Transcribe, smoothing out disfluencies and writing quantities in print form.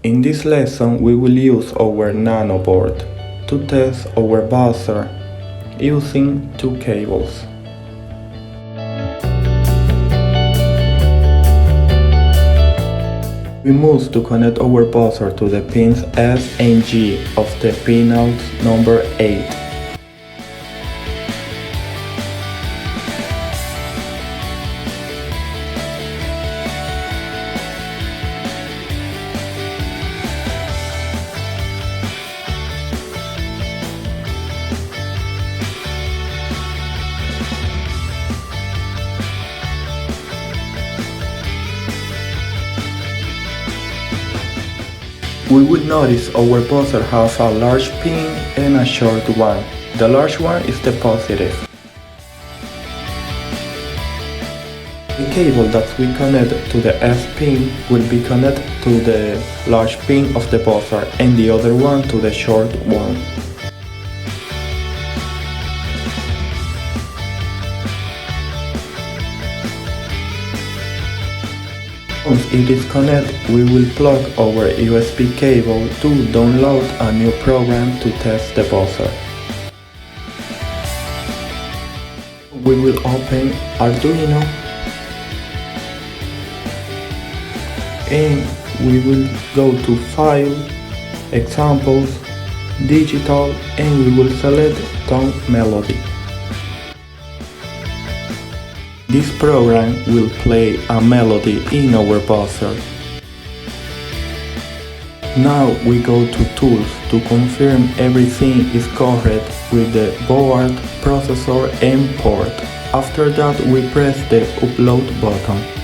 In this lesson we will use our Nano board to test our buzzer using two cables. We must to connect our buzzer to the pins S and G of the pinout number 8. We will notice our buzzer has a large pin and a short one. The large one is the positive. The cable that we connect to the S pin will be connected to the large pin of the buzzer and the other one to the short one. Once it is connected, we will plug our USB cable to download a new program to test the buzzer. We will open Arduino and we will go to File, Examples, Digital, and we will select Tone Melody. This program will play a melody in our buzzer. Now we go to Tools to confirm everything is correct with the board, processor and port. After that we press the Upload button.